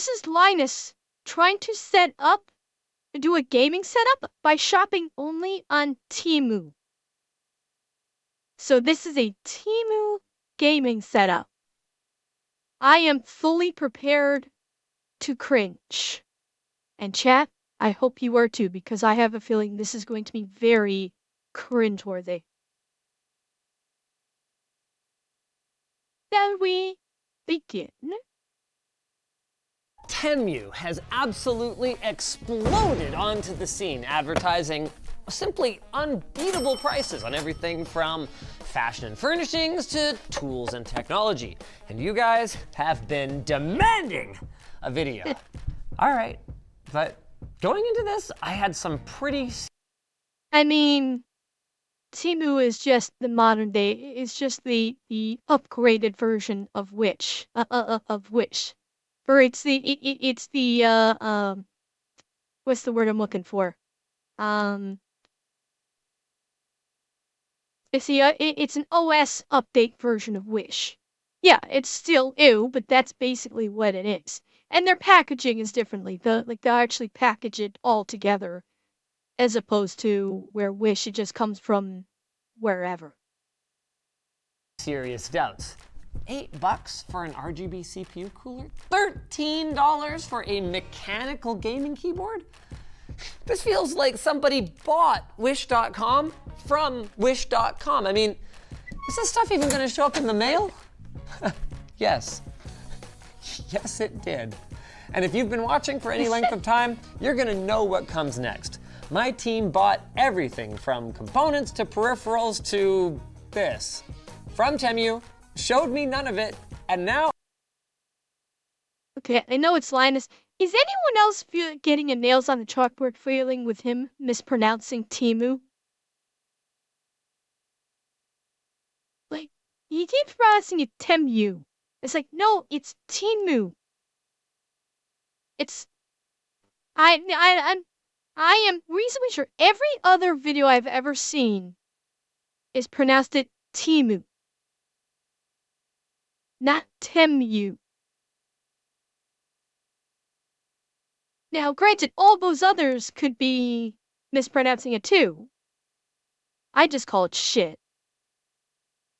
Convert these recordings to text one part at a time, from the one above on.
this is Linus trying to do a gaming setup by shopping only on TEMU. So this is a TEMU gaming setup. I am fully prepared to cringe. And chat, I hope you are too, because I have a feeling this is going to be very cringeworthy. Shall we begin? TEMU has absolutely exploded onto the scene, advertising simply unbeatable prices on everything from fashion and furnishings to tools and technology. And you guys have been demanding a video. All right, but going into this, I had some pretty... I mean, TEMU is just the modern day. It's just the upgraded version of Wish. Or it's the what's the word I'm looking for? It's an OS update version of Wish. Yeah, it's still ew, but that's basically what it is. And their packaging is differently. They'll actually package it all together, as opposed to where Wish it just comes from wherever. Serious doubts. $8 for an RGB CPU cooler? $13 for a mechanical gaming keyboard? This feels like somebody bought Wish.com from Wish.com. I mean, is this stuff even gonna show up in the mail? Yes. Yes, it did. And if you've been watching for any length of time, you're gonna know what comes next. My team bought everything from components to peripherals to this. From TEMU, showed me none of it, and now... Okay, I know it's Linus. Is anyone else getting a nails on the chalkboard feeling with him mispronouncing TEMU? Like, he keeps pronouncing it TEMU. It's like, no, it's TEMU. It's... I am reasonably sure every other video I've ever seen is pronounced it TEMU. Not TEMU. Now, granted, all those others could be mispronouncing it too. I just call it shit.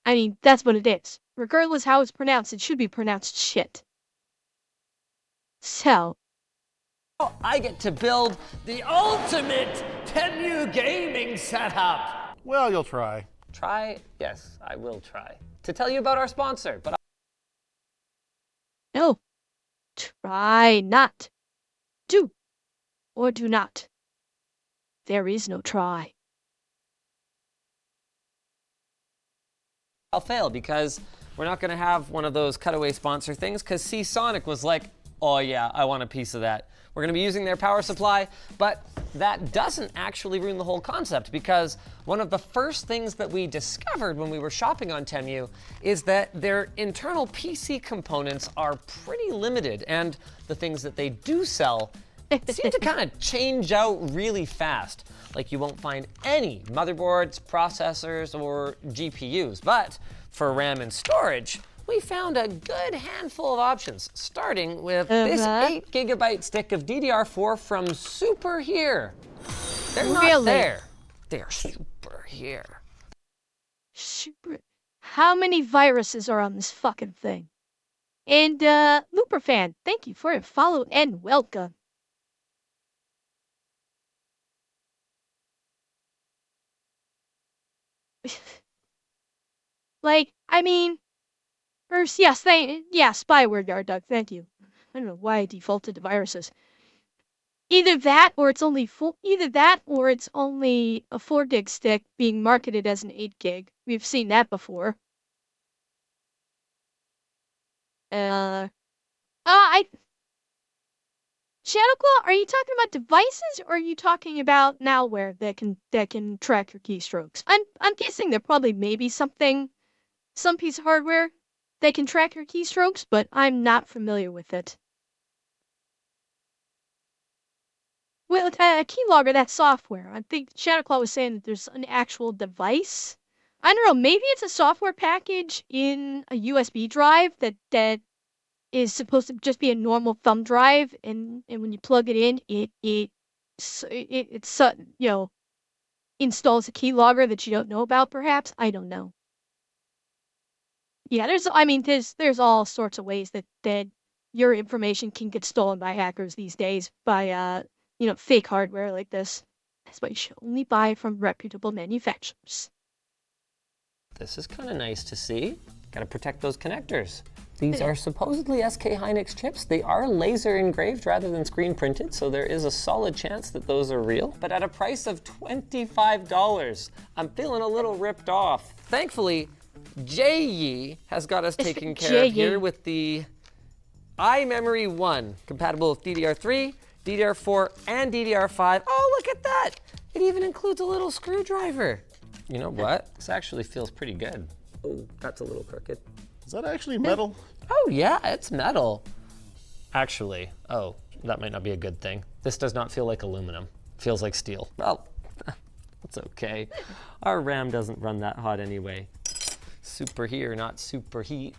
I mean, that's what it is. Regardless how it's pronounced, it should be pronounced shit. So... I get to build the ultimate TEMU gaming setup. Well, you'll try. Try? Yes, I will try. To tell you about our sponsor, but... No. Try not. Do or do not. There is no try. I'll fail because we're not gonna have one of those cutaway sponsor things because Sonic was like, oh yeah, I want a piece of that. We're gonna be using their power supply, but that doesn't actually ruin the whole concept because one of the first things that we discovered when we were shopping on TEMU is that their internal PC components are pretty limited, and the things that they do sell seem to kind of change out really fast. Like you won't find any motherboards, processors, or GPUs, but for RAM and storage, we found a good handful of options, starting with this 8GB stick of DDR4 from Super Here. They're not there. They're super here. Super. How many viruses are on this fucking thing? And, Looperfan, thank you for your follow and welcome. Like, I mean... First, yes, spyware guard, Doug, thank you. I don't know why I defaulted to viruses. Either that or it's only a 4 gig stick being marketed as an 8 gig. We've seen that before. Shadowclaw, are you talking about devices or are you talking about malware that can track your keystrokes? I'm guessing there probably may be some piece of hardware that can track your keystrokes, but I'm not familiar with it. Well, a keylogger, that's software. I think Shadowclaw was saying that there's an actual device. I don't know, maybe it's a software package in a USB drive that is supposed to just be a normal thumb drive, and when you plug it in, installs a keylogger that you don't know about, perhaps. I don't know. Yeah, there's all sorts of ways that your information can get stolen by hackers these days by fake hardware like this. That's why you should only buy from reputable manufacturers. This is kind of nice to see. Gotta protect those connectors. These are supposedly SK Hynix chips. They are laser engraved rather than screen printed, so there is a solid chance that those are real. But at a price of $25, I'm feeling a little ripped off. Thankfully, JE has got us taken care of here with the iMemory 1, compatible with DDR3, DDR4, and DDR5. Oh, look at that! It even includes a little screwdriver. You know what? This actually feels pretty good. Oh, that's a little crooked. Is that actually metal? Oh yeah, it's metal. Actually, oh, that might not be a good thing. This does not feel like aluminum. It feels like steel. Well, it's okay. Our RAM doesn't run that hot anyway. Super here, not super heat.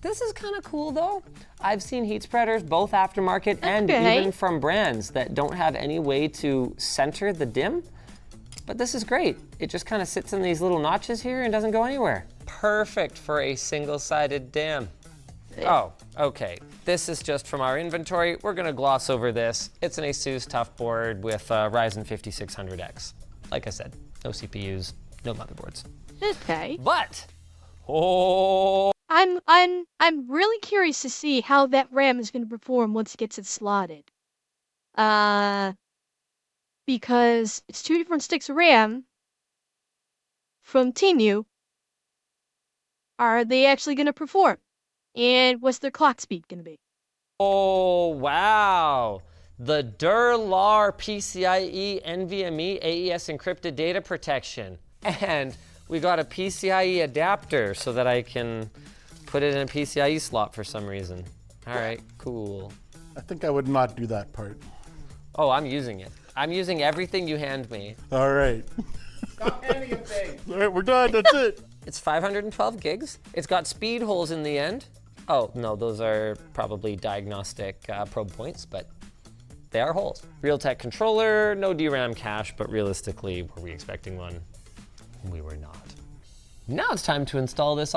This is kind of cool though. I've seen heat spreaders both aftermarket and even from brands that don't have any way to center the DIMM. But this is great. It just kind of sits in these little notches here and doesn't go anywhere. Perfect for a single-sided DIMM. Oh, okay. This is just from our inventory. We're gonna gloss over this. It's an ASUS TUF board with Ryzen 5600X. Like I said, no CPUs, no motherboards. Okay. But, oh. I'm really curious to see how that RAM is gonna perform once it gets it slotted. Because it's 2 different sticks of RAM from TEMU. Are they actually going to perform? And what's their clock speed going to be? Oh, wow. The Durlar PCIe NVMe AES encrypted data protection. And we got a PCIe adapter so that I can put it in a PCIe slot for some reason. All right, cool. I think I would not do that part. Oh, I'm using it. I'm using everything you hand me. All right. Stop handing him things. All right, we're done. That's it. It's 512 gigs. It's got speed holes in the end. Oh, no, those are probably diagnostic probe points, but they are holes. Realtek controller, no DRAM cache, but realistically, were we expecting one? We were not. Now it's time to install this.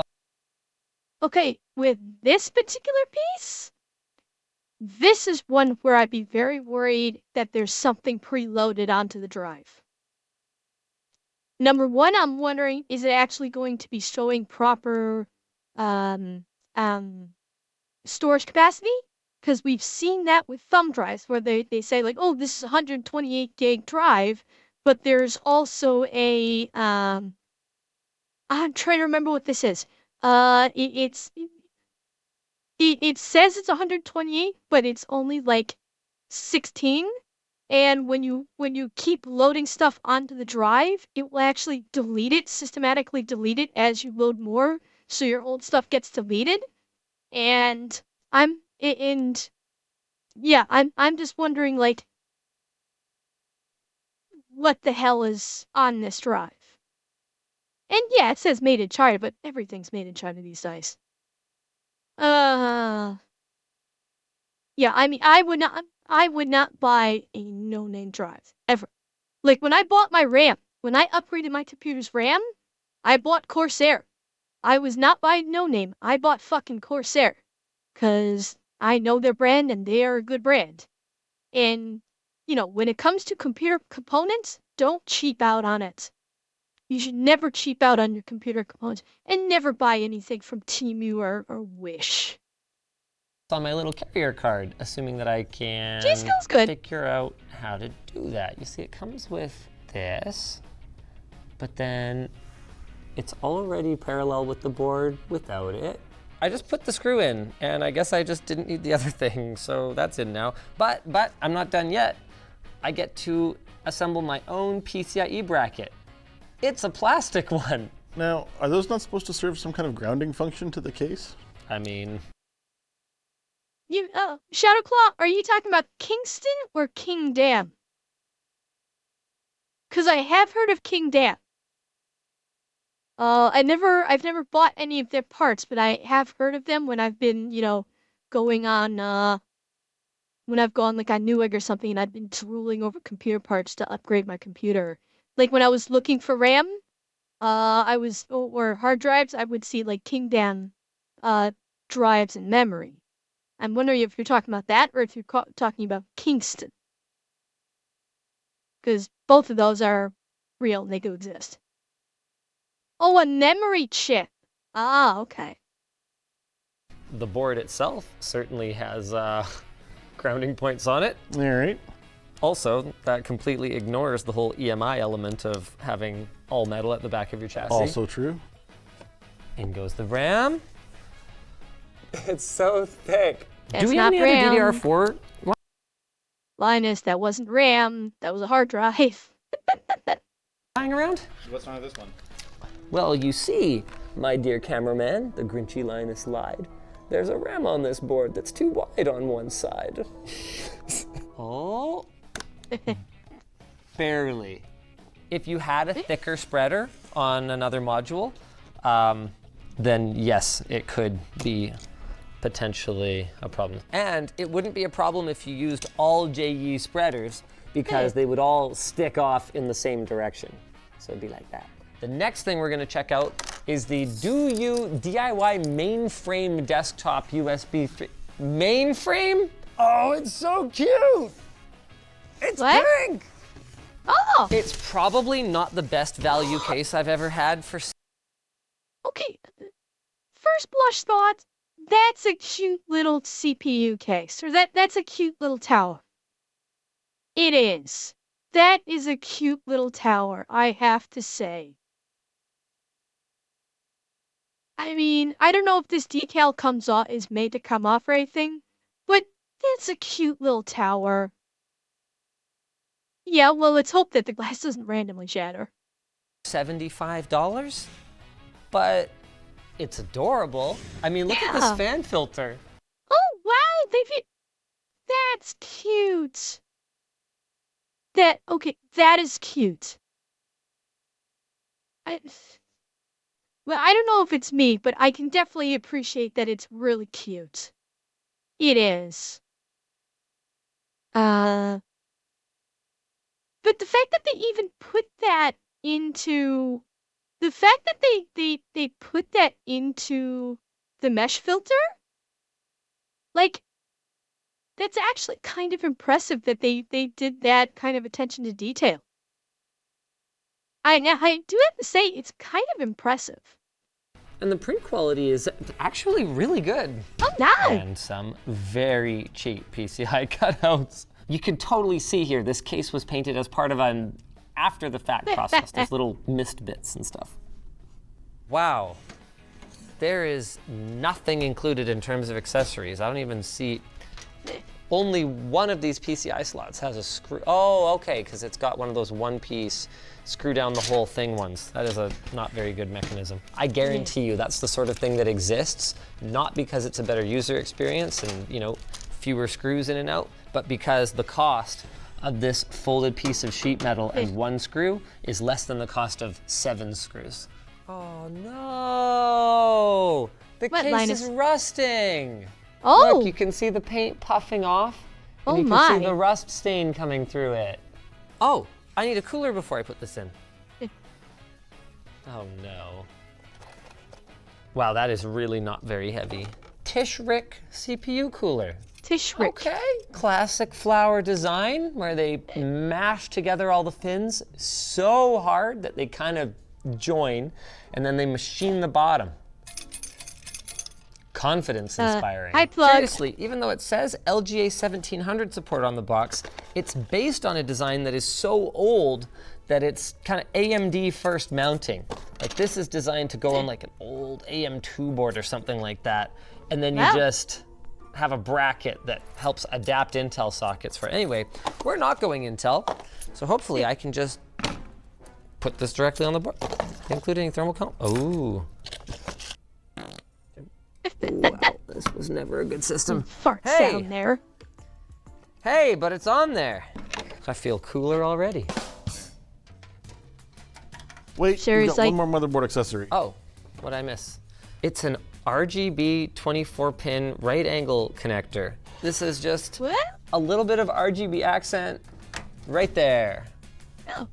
Okay, with this particular piece, this is one where I'd be very worried that there's something preloaded onto the drive. Number one, I'm wondering, is it actually going to be showing proper storage capacity? Because we've seen that with thumb drives where they say like, oh, this is a 128 gig drive, but there's also a, I'm trying to remember what this is. It says it's 128, but it's only like 16. And when you keep loading stuff onto the drive, it will actually systematically delete it as you load more, so your old stuff gets deleted. And I'm just wondering like what the hell is on this drive. And yeah, it says made in China, but everything's made in China these days. Yeah, I mean, I would not buy a no-name drive ever. Like when I bought my RAM, when I upgraded my computer's RAM, I bought Corsair. I was not buying no name. I bought fucking Corsair, cause I know their brand and they are a good brand. And when it comes to computer components, don't cheap out on it. You should never cheap out on your computer components, and never buy anything from TEMU or Wish. On my little carrier card, assuming that I can figure out how to do that. You see, it comes with this, but then it's already parallel with the board without it. I just put the screw in, and I guess I just didn't need the other thing, so that's in now. But I'm not done yet. I get to assemble my own PCIe bracket. It's a plastic one. Now, are those not supposed to serve some kind of grounding function to the case? I mean... Shadowclaw, are you talking about Kingston or Kingdam? Because I have heard of Kingdam. I've never bought any of their parts, but I have heard of them when I've been, going on, when I've gone like on Newegg or something and I've been drooling over computer parts to upgrade my computer. Like when I was looking for RAM, or hard drives, I would see like Kingdom, drives and memory. I'm wondering if you're talking about that or if you're talking about Kingston. Because both of those are real, they do exist. Oh, a memory chip. Ah, okay. The board itself certainly has grounding points on it. All right. Also, that completely ignores the whole EMI element of having all metal at the back of your chassis. Also true. In goes the RAM. It's so thick. That's Do we have not any RAM. other DDR4? Linus, that wasn't RAM. That was a hard drive. Lying around? What's wrong with this one? Well, you see, my dear cameraman, the Grinchy Linus lied. There's a RAM on this board that's too wide on one side. Oh. Barely. If you had a thicker spreader on another module, then yes, it could be potentially a problem. And it wouldn't be a problem if you used all JE spreaders because they would all stick off in the same direction. So it'd be like that. The next thing we're gonna check out is the Do You DIY mainframe desktop USB 3. Mainframe? Oh, it's so cute! It's What? pink! Oh, It's probably not the best value case I've ever had for. okay. First blush thought, that's a cute little CPU case, or that's a cute little tower. It is. That is a cute little tower, I have to say. I mean, I don't know if this decal is made to come off or anything, but that's a cute little tower. Yeah, well, let's hope that the glass doesn't randomly shatter. $75, but it's adorable. I mean, look at this Yeah. fan filter. Oh, wow, that's cute. Okay, that is cute. Well, I don't know if it's me, but I can definitely appreciate that it's really cute. It is. But the fact that they even put that into the fact that they put that into the mesh filter, like that's actually kind of impressive that they did that kind of attention to detail. I do have to say it's kind of impressive. And the print quality is actually really good. Oh, nice. And some very cheap PCI cutouts. You can totally see here, this case was painted as part of an after the fact process. There's little mist bits and stuff. Wow. There is nothing included in terms of accessories. I don't even see, only one of these PCI slots has a screw. Oh, okay, because it's got one of those one-piece screw down the whole thing ones. That is a not very good mechanism. I guarantee you that's the sort of thing that exists, not because it's a better user experience and, you know, fewer screws in and out, but because the cost of this folded piece of sheet metal and one screw is less than the cost of 7 screws. Oh no! The What, case Linus? is rusting! Oh. Look, you can see the paint puffing off. And Oh you can see my. the rust stain coming through it. Oh, I need a cooler before I put this in. Oh no. Wow, that is really not very heavy. Tishrik CPU cooler. Tishrik. Okay, classic flower design where they mash together all the fins so hard that they kind of join and then they machine the bottom. Confidence inspiring. hi, Plug. Seriously, even though it says LGA 1700 support on the box, it's based on a design that is so old that it's kind of AMD first mounting. Like this is designed to go on like an old AM2 board or something like that. And then you Wow. just have a bracket that helps adapt Intel sockets for. Anyway, we're not going Intel, so hopefully I can just put this directly on the board, including thermal count. Oh. Wow, this was never a good system. Farts down there. Hey, but it's on there. I feel cooler already. Wait, we've Sherry's got like, one more motherboard accessory. Oh, what'd I miss? It's an RGB 24-pin right angle connector. This is just what? a little bit of RGB accent right there. Oh,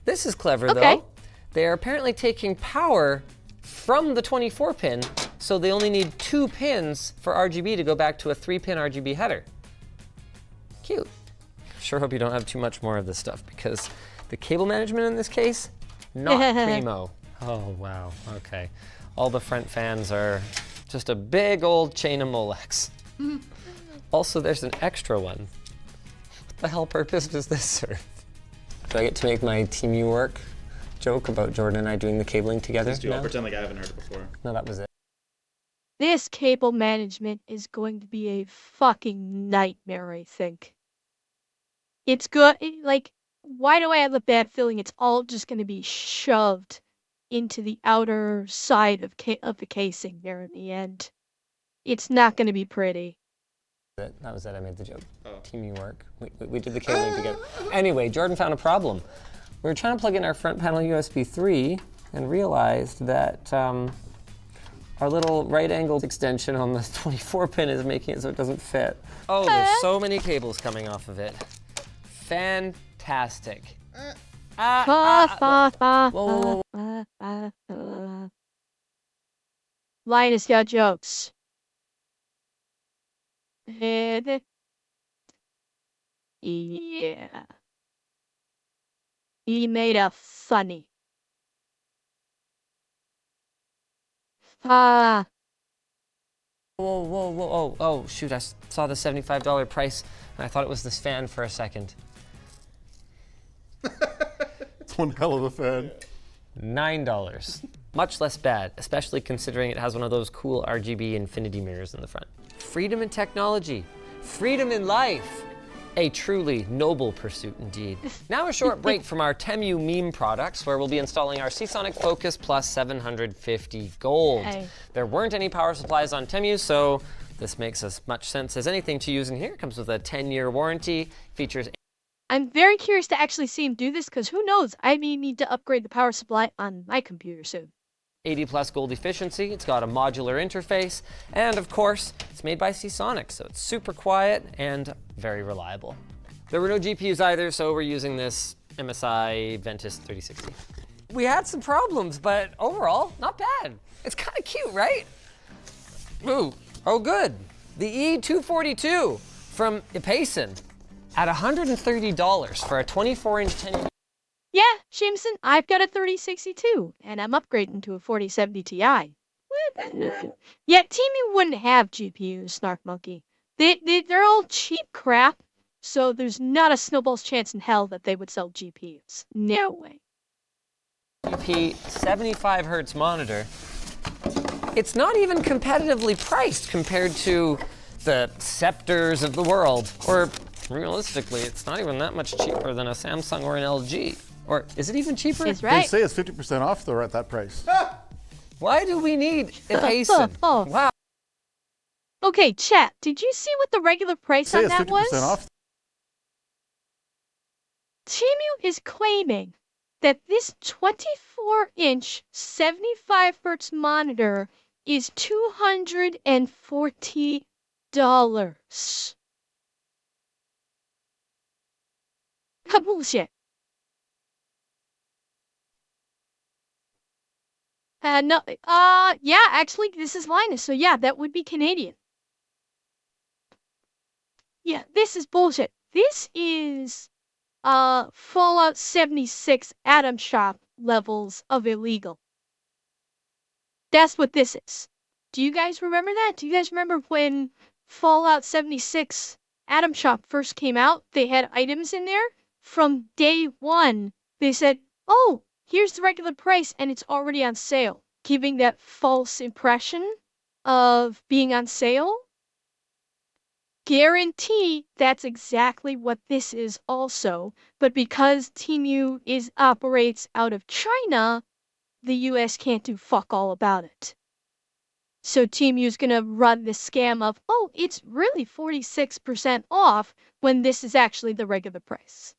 This is clever Okay. though. They're apparently taking power from the 24-pin, so they only need 2 pins for RGB to go back to a 3-pin RGB header. Cute. Sure hope you don't have too much more of this stuff because the cable management in this case, not primo. Oh wow, okay. All the front fans are just a big old chain of Molex. Also, there's an extra one. What the hell purpose does this serve? Do I get to make my TEMU work joke about Jordan and I doing the cabling together? Please do. I'll now? pretend like I haven't heard it before. No, that was it. this cable management is going to be a fucking nightmare, I think. It's good. Like, why do I have a bad feeling it's all just going to be shoved into the outer side of the casing there in the end? It's not going to be pretty. That was it. I made the joke. Oh. TEMU work. We did the cabling together. Anyway, Jordan found a problem. We were trying to plug in our front panel USB 3 and realized that our little right angled extension on the 24-pin is making it so it doesn't fit. Oh, there's so many cables coming off of it. Fantastic. Whoa. Linus got jokes. Yeah. He made a funny. Whoa. Oh, shoot, I saw the $75 price and I thought it was this fan for a second. It's one hell of a fan. $9. Much less bad, especially considering it has one of those cool RGB infinity mirrors in the front. Freedom in technology, freedom in life. A truly noble pursuit indeed. Now a short break from our TEMU meme products where we'll be installing our Seasonic Focus Plus 750 Gold. Hey. There weren't any power supplies on TEMU, so this makes as much sense as anything to use in here. It comes with a 10-year warranty, features I'm very curious to actually see him do this because who knows? I may need to upgrade the power supply on my computer soon. 80 plus gold efficiency, it's got a modular interface, and of course, it's made by Seasonic, so it's super quiet and very reliable. There were no GPUs either, so we're using this MSI Ventus 3060. We had some problems, but overall, not bad. It's kind of cute, right? Ooh, oh good. The E242 from Ipacin at $130 for a 24-inch 10. Yeah, Jameson, I've got a 3062, and I'm upgrading to a 4070 Ti. Yet TEMU wouldn't have GPUs, Snark Monkey. They're all cheap crap, so there's not a snowball's chance in hell that they would sell GPUs. No way. GP 75 hertz monitor. It's not even competitively priced compared to the Scepters of the world. Or realistically, it's not even that much cheaper than a Samsung or an LG. Or is it even cheaper? It's They right. say it's 50% off though at that price. Why do we need Ipacin? Oh. Wow. Okay, chat, did you see what the regular price Say on it's that 50% was? off. TEMU is claiming that this 24-inch 75 hertz monitor is $240. Bullshit. No, yeah, actually, this is Linus, so yeah, that would be Canadian. Yeah, this is bullshit. This is, Fallout 76 Atom Shop levels of illegal. That's what this is. Do you guys remember that? Do you guys remember when Fallout 76 Atom Shop first came out? They had items in there. From day one, they said, oh, here's the regular price, and it's already on sale, giving that false impression of being on sale. Guarantee that's exactly what this is also, but because TEMU operates out of China, the US can't do fuck all about it. So TEMU's gonna run this scam of, oh, it's really 46% off when this is actually the regular price.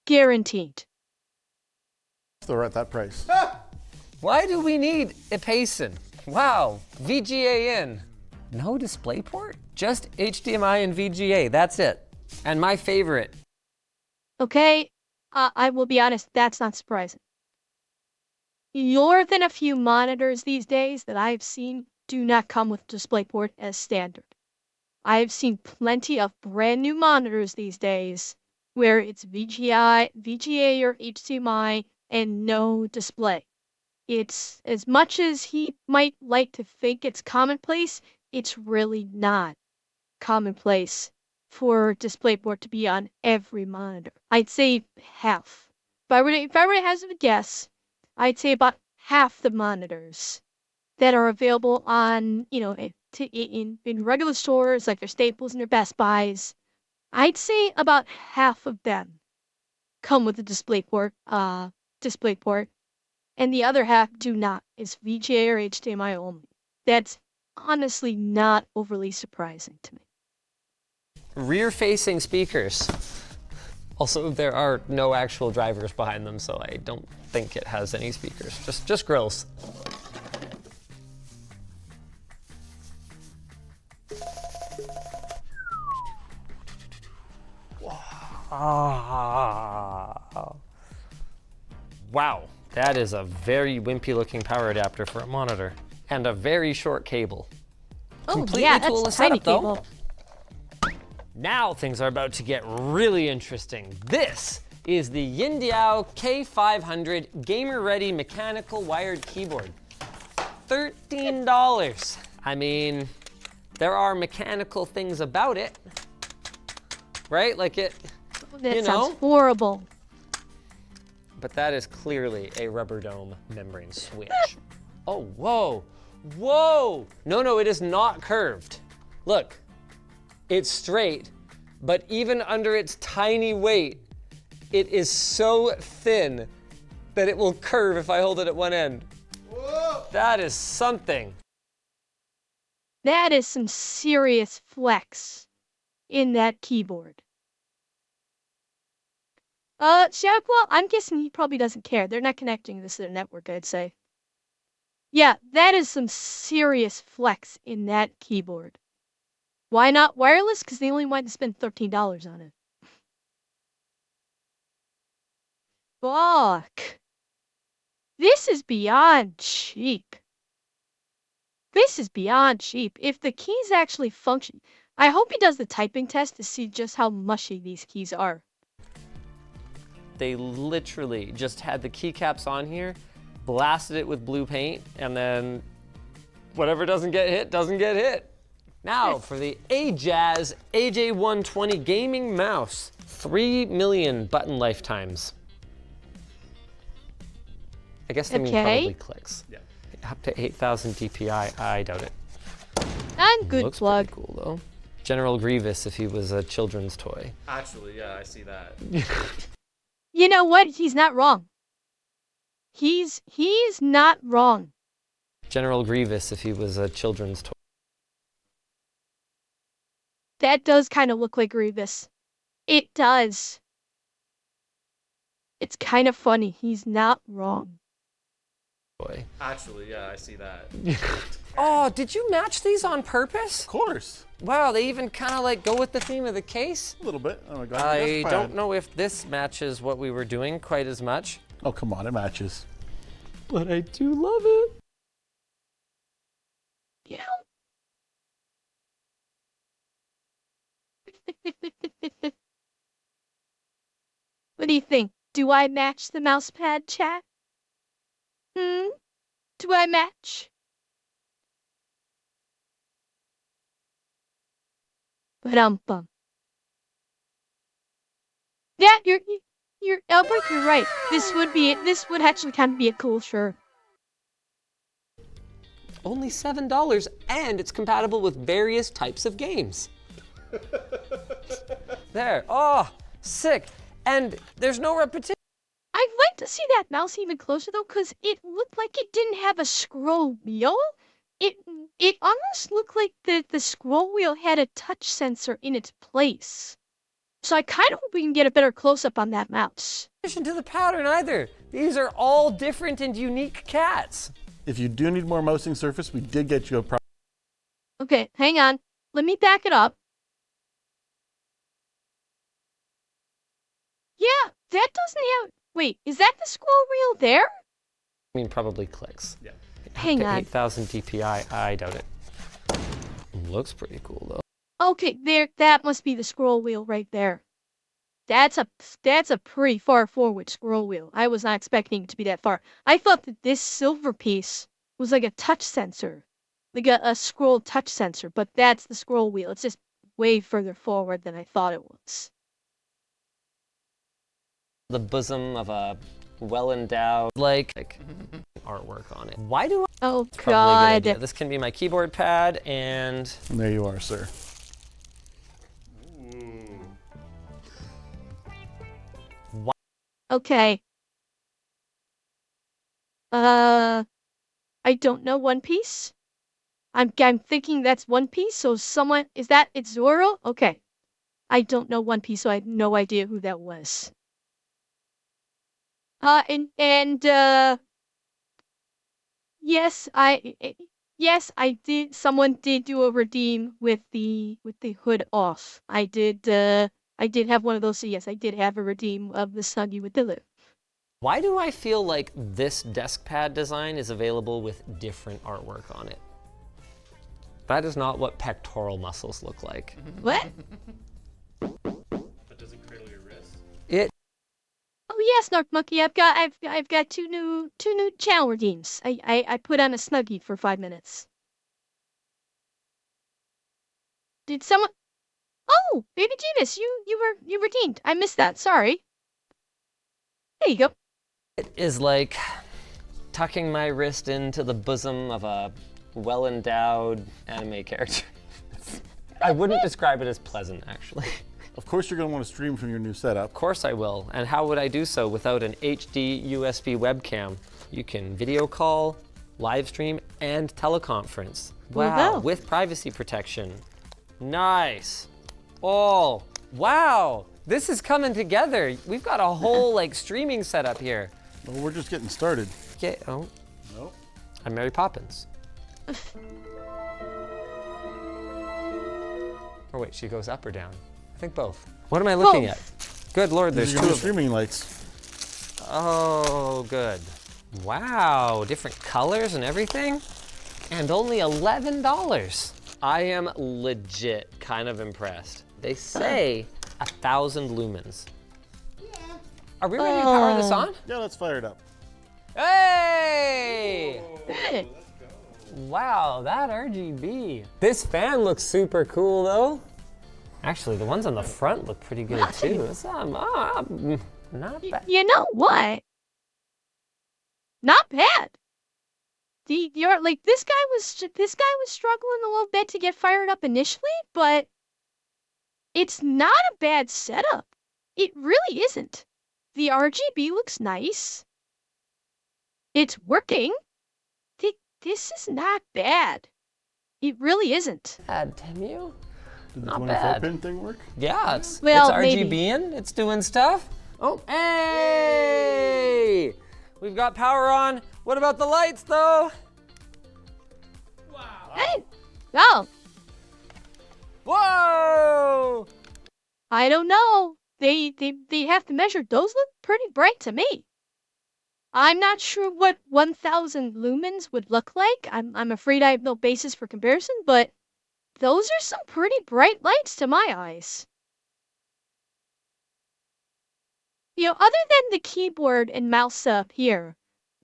Guaranteed. They're at that price. Why do we need a pacing? Wow, VGA in. No DisplayPort? Just HDMI and VGA, that's it. And my favorite. Okay, I will be honest, that's not surprising. More than a few monitors these days that I've seen do not come with DisplayPort as standard. I've seen plenty of brand new monitors these days where it's VGA or HDMI and no display. It's as much as he might like to think it's commonplace, it's really not commonplace for DisplayPort to be on every monitor. I'd say half. If I were to hazard a guess, I'd say about half the monitors that are available on, in regular stores like your Staples and your Best Buys, I'd say about half of them come with a DisplayPort, and the other half do not. It's VGA or HDMI only. That's honestly not overly surprising to me. Rear-facing speakers. Also, there are no actual drivers behind them, so I don't think it has any speakers. Just grills. Wow, that is a very wimpy-looking power adapter for a monitor, and a very short cable. Oh, Completely yeah, that's a toolless tiny setup, though. cable. Now things are about to get really interesting. This is the Yindiao K500 gamer-ready mechanical wired keyboard. $13. I mean, there are mechanical things about it, right? Like it, That sounds horrible. But that is clearly a rubber dome membrane switch. Oh, whoa, whoa. No, it is not curved. Look, it's straight, but even under its tiny weight, it is so thin that it will curve if I hold it at one end. Whoa. That is something. That is some serious flex in that keyboard. Shadowclaw, I'm guessing he probably doesn't care. They're not connecting this to their network, I'd say. Yeah, that is some serious flex in that keyboard. Why not wireless? Because they only wanted to spend $13 on it. Fuck. This is beyond cheap. This is beyond cheap. If the keys actually function, I hope he does the typing test to see just how mushy these keys are. They literally just had the keycaps on here, blasted it with blue paint, and then whatever doesn't get hit, doesn't get hit. Now for the Ajaz AJ120 gaming mouse. 3 million button lifetimes. I guess they mean probably clicks. Yeah. Up to 8,000 DPI, I doubt it. And good Looks plug. pretty cool though. General Grievous if he was a children's toy. Actually, yeah, I see that. You know what? He's not wrong. He's not wrong. General Grievous if he was a children's toy. That does kind of look like Grievous. It does. It's kind of funny. He's not wrong. Actually, yeah, I see that. Oh, did you match these on purpose? Of course. Wow, they even kind of like go with the theme of the case. A little bit. Oh my god. I don't know if this matches what we were doing quite as much. Oh, come on, it matches. But I do love it. Yeah. What do you think? Do I match the mousepad, chat? Do I match? Bum. Yeah, you're Albert, you're right. This would actually kind of be a cool shirt. Only $7, and it's compatible with various types of games. There. Oh, sick. And there's no repetition. I'd like to see that mouse even closer though, because it looked like it didn't have a scroll wheel. It almost looked like the scroll wheel had a touch sensor in its place. So I kind of hope we can get a better close-up on that mouse. To the pattern either. These are all different and unique cats. If you do need more mousing surface, we did get you a Okay, hang on. Let me back it up. Yeah, that doesn't have... Wait, is that the scroll wheel there? I mean, probably clicks. Yeah. Hang To on. 8,000 DPI, I doubt it. Looks pretty cool though. Okay, there. That must be the scroll wheel right there. That's a pretty far forward scroll wheel. I was not expecting it to be that far. I thought that this silver piece was like a touch sensor, like a scroll touch sensor, but that's the scroll wheel. It's just way further forward than I thought it was. The bosom of a well-endowed, like artwork on it. Why do I? Oh It's probably a good idea. God. This can be my keyboard pad, and there you are, sir. Okay. I don't know One Piece. I'm thinking that's One Piece. So someone it's Zoro? Okay. I don't know One Piece, so I had no idea who that was. Yes, yes, I did. Someone did do a redeem with the hood off. I did have one of those. So yes, I did have a redeem of the Snuggie with the lip. why do I feel like this desk pad design is available with different artwork on it? That is not what pectoral muscles look like. What? That doesn't cradle your wrist. It Oh yes, Snark Monkey. I've got two new channel redeems. I put on a Snuggie for 5 minutes. Did someone? Oh, Baby Jeebus, you redeemed. I missed that. Sorry. There you go. is like tucking my wrist into the bosom of a well-endowed anime character. I wouldn't describe it as pleasant, actually. Of course, you're going to want to stream from your new setup. Of course I will. And how would I do so without an HD USB webcam? You can video call, live stream, and teleconference. Wow, Wow. with privacy protection. Nice. Oh, wow. This is coming together. We've got a whole like streaming setup here. Well, we're just getting started. Okay, oh, Nope. I'm Mary Poppins. Or wait, she goes up or down? I think both. What am I looking at? Good Lord, there's These are two your new of them. streaming lights. Oh, good. Wow, different colors and everything? And only $11. I am legit kind of impressed. They say 1,000 lumens. Are we ready to power this on? Yeah, let's fire it up. Hey! Hey. Wow, that RGB. This fan looks super cool though. Actually, the ones on the front look pretty good too. It's, not bad. You know what? Not bad. You're like this guy was struggling a little bit to get fired up initially, but it's not a bad setup. It really isn't. The RGB looks nice. It's working. This is not bad. It really isn't. Bad, TEMU? Did the Not 24-pin thing work? Yeah, it's Well, RGB maybe. and it's doing stuff. Oh, hey! We've got power on. What about the lights though? Hey. Oh, Whoa! I don't know. They have to measure. Those look pretty bright to me. I'm not sure what 1,000 lumens would look like. I'm afraid I have no basis for comparison, but those are some pretty bright lights to my eyes. You know, other than the keyboard and mouse up here,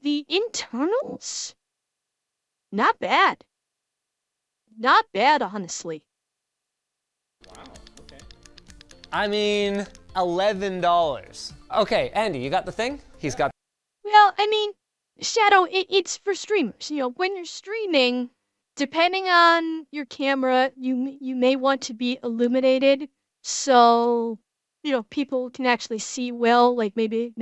the internals, not bad. Not bad, honestly. I mean, $11. Okay, Andy, you got the thing? He's got. Well, I mean, Shadow, it's for streamers. You know, when you're streaming, depending on your camera, you may want to be illuminated, so you know people can actually see well. Like maybe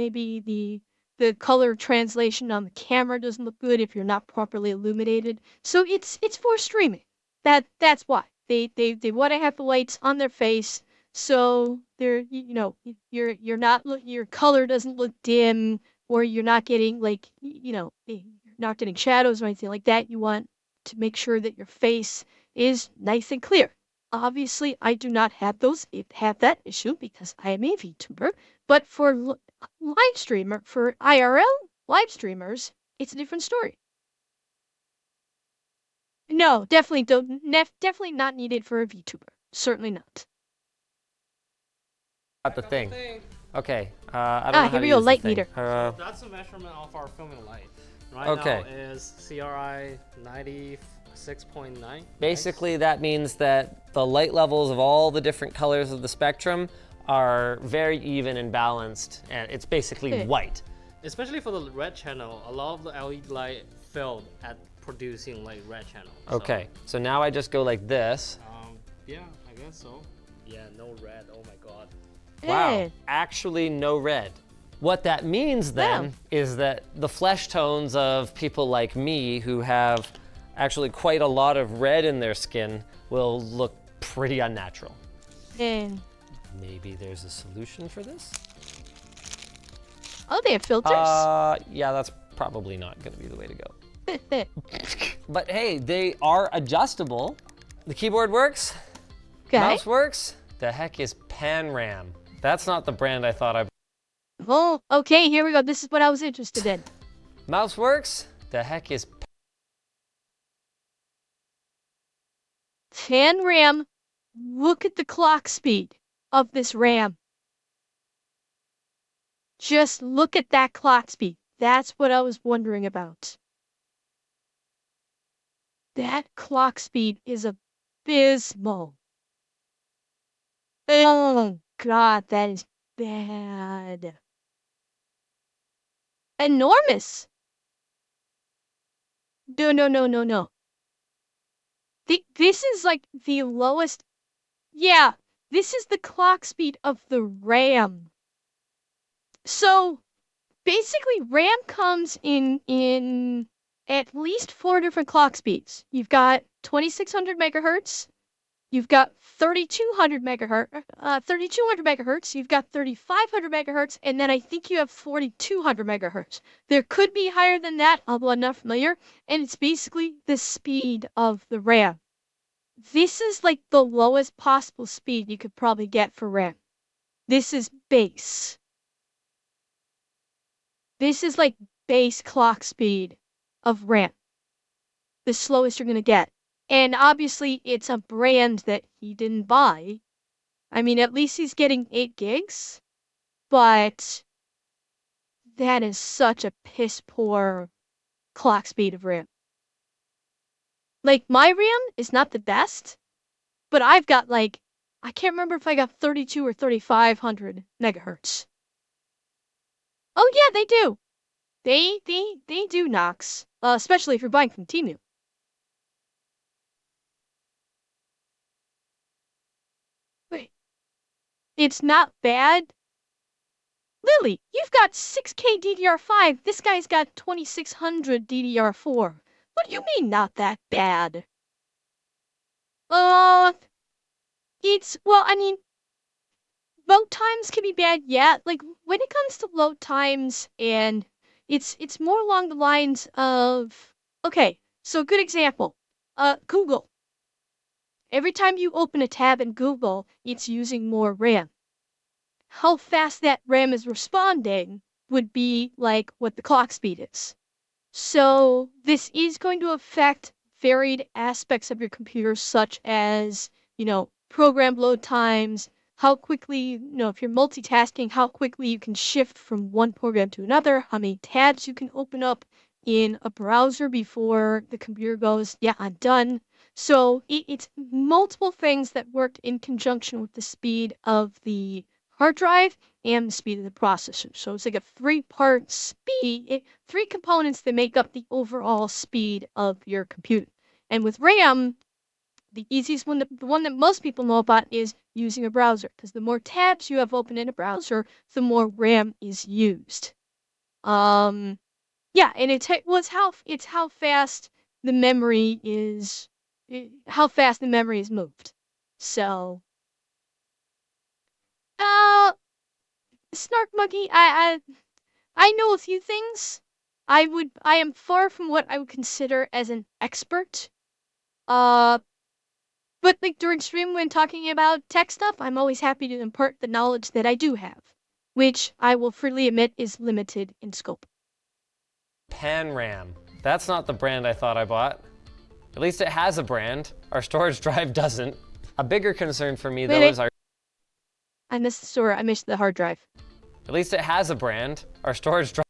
the color translation on the camera doesn't look good if you're not properly illuminated. So it's for streaming. That's why they want to have the lights on their face, so they're you know your color doesn't look dim. or you're not getting like, you're not getting shadows or anything like that. You want to make sure that your face is nice and clear. Obviously, I do not have that issue because I am a VTuber, but for for IRL live streamers, it's a different story. No, definitely definitely not needed for a VTuber. Certainly not. Got the thing. Okay. I don't know how Here to we go, use light the thing. meter. That's the measurement of our filming light. Right Okay. now is CRI 96.9. Basically, that means that the light levels of all the different colors of the spectrum are very even and balanced, and it's basically white. Especially for the red channel, a lot of the LED light failed at producing like red channel. Okay, so now I just go like this. Yeah, I guess so. Yeah, no red. Oh my god. Wow, actually no red. What that means then is that the flesh tones of people like me who have actually quite a lot of red in their skin will look pretty unnatural. Maybe there's a solution for this? Oh, they have filters? Yeah, that's probably not gonna be the way to go. But hey, they are adjustable. The keyboard works, mouse works. The heck is PanRam? That's not the brand I thought I... Oh, okay, here we go. This is what I was interested in. Mouse works. The heck is... PanRam. Look at the clock speed of this RAM. Just look at that clock speed. That's what I was wondering about. That clock speed is abysmal. Oh god, that is bad. Enormous. No. This is like the lowest. Yeah, this is the clock speed of the RAM. So basically, RAM comes in at least 4 different clock speeds. You've got 2600 megahertz, you've got 3200 megahertz, you've got 3500 megahertz, and then I think you have 4200 megahertz. There could be higher than that, although I'm not familiar, and it's basically the speed of the RAM. This is like the lowest possible speed you could probably get for RAM. This is base. This is like base clock speed of RAM. The slowest you're going to get. And obviously, it's a brand that he didn't buy. I mean, at least he's getting 8 gigs. But that is such a piss poor clock speed of RAM. Like, my RAM is not the best, but I've got like, I can't remember if I got 32 or 3500 megahertz. Oh yeah, they do. They do, Nox. Especially if you're buying from TEMU. Wait. It's not bad. Lily, you've got 6K DDR5. This guy's got 2600 DDR4. What do you mean not that bad? Well, I mean, load times can be bad, yeah. Like, when it comes to load times, and it's more along the lines of, okay, so good example, Google. Every time you open a tab in Google, it's using more RAM. How fast that RAM is responding would be like what the clock speed is. So this is going to affect varied aspects of your computer, such as, program load times, how quickly, if you're multitasking, how quickly you can shift from one program to another, how many tabs you can open up in a browser before the computer goes, yeah, I'm done. So it's multiple things that worked in conjunction with the speed of the hard drive and the speed of the processor. So it's like a 3-part speed, 3 components that make up the overall speed of your computer. And with RAM, the easiest one, the one that most people know about is using a browser, because the more tabs you have open in a browser, the more RAM is used. Yeah, and it's how fast the memory is, moved. So, Snark Monkey, I know a few things. I am far from what I would consider as an expert. But like during stream when talking about tech stuff, I'm always happy to impart the knowledge that I do have, which I will freely admit is limited in scope. Pan-RAM. That's not the brand I thought I bought. At least it has a brand. Our storage drive doesn't. A bigger concern for me, though, is our... I missed the store. I missed the hard drive. At least it has a brand. Our storage drive...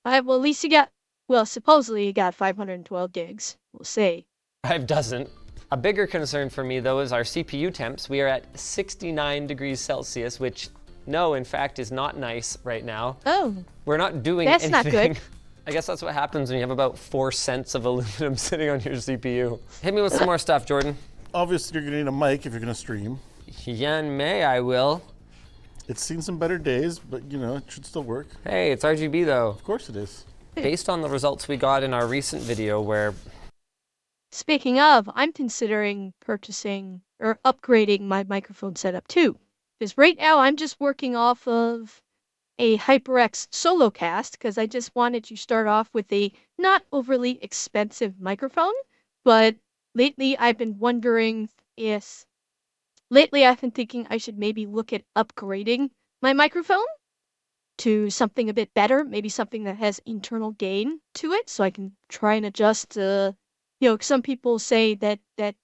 Well, at least you got, well, supposedly you got 512 gigs. We'll see. Drive doesn't. A bigger concern for me, though, is our CPU temps. We are at 69 degrees Celsius, which, no, in fact, is not nice right now. Oh. We're not doing That's anything. not good. I guess that's what happens when you have about 4 cents of aluminum sitting on your CPU. Hit me with some more stuff, Jordan. Obviously, you're gonna need a mic if you're gonna stream. Yan May, I will. It's seen some better days, but you know, it should still work. Hey, it's RGB though. Of course it is. Based on the results we got in our recent video where... Speaking of, I'm considering purchasing or upgrading my microphone setup too. Because right now I'm just working off of a HyperX solo cast because I just wanted to start off with a not overly expensive microphone. But lately I've been wondering if... Lately I've been thinking I should maybe look at upgrading my microphone to something a bit better, maybe something that has internal gain to it, so I can try and adjust. You know, some people say that the